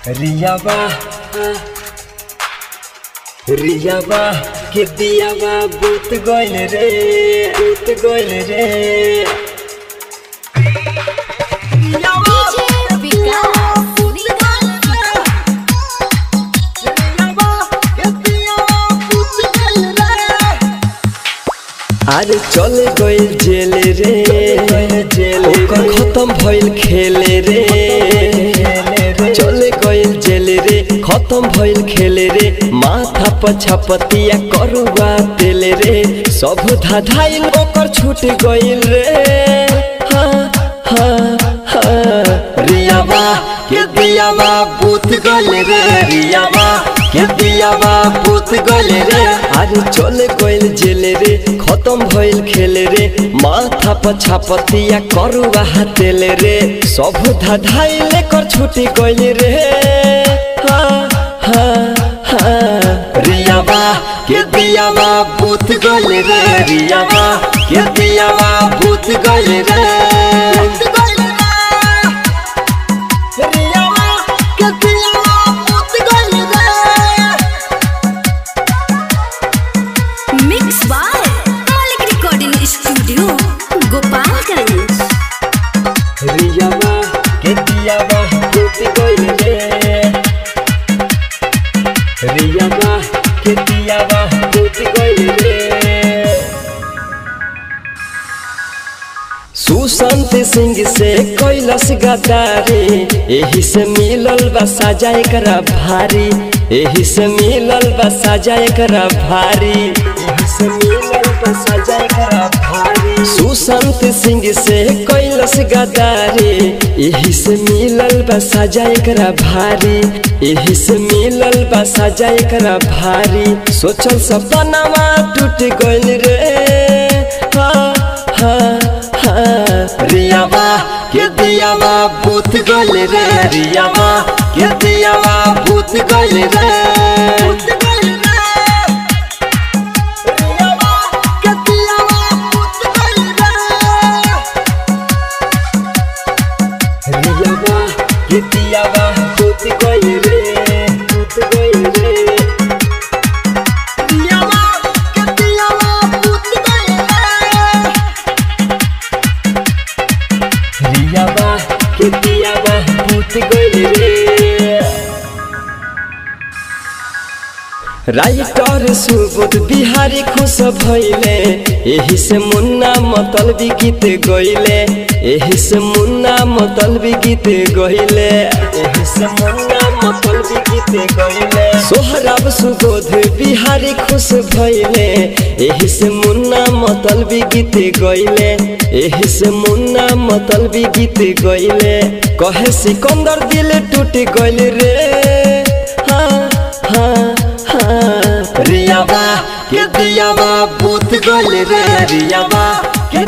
रियावा रियावा के दियावा बूत गइल रे अरे चले गइल जेल रे ओकर खत्म भइल खेल रे चले गइल जेल रे खत्म भइल खेल रे माथा पर छपतिया करुआ तेल रे सब धाधाइल ओकर छूट गइल रे रियावा के दियावा बूत गइल रे रियावा के दियावा बूत गइल रे अरे चले गइल जेल रे खत्म भइल खेल रे माथा पर छपतिया करुआ तेल रे सब धाधाइल कर छूट गइल रे रियावा के दियावा बूत गइल रे रियावा के दियावा बूत गइल रे रियावा के दियावा बूत गइल रे रियावा के दियावा बूत गइल रे सुशांत सिंह से कैलाश गद्दारी एही से मिलल बा सजा एकरा भारी एही से मिलल बा सजा एकरा भारी एही से मिलल बा सजा एकरा भारी सुशांत सिंह से कैलाश गद्दारी एही से मिलल बा सजा एकरा भारी एही से मिलल बा सजा एकरा भारी सोचल सपनावा टूट गइल रे रियावा के दियावा बूत गइल रे रियावा के दियावा बूत गइल रे रियावा के दियावा बूत गइल रे रियावा के दियावा बूत गइल रे राइटर सुबोध बिहारी खुश भइले एही से मुन्ना मतलबी गीत गइले एही से मुन्ना मतलबी गीत गइले एही से मुन्ना मतलबी गीत गइले सोहराब सुबोध बिहारी खुश भइले एही से मुन्ना मतलबी गीत गइले एही से मुन्ना मतलबी गीत गइले कहे सिकंदर दिल टूट गइल रे रियावा के दियावा बूत गइल रे रियावा के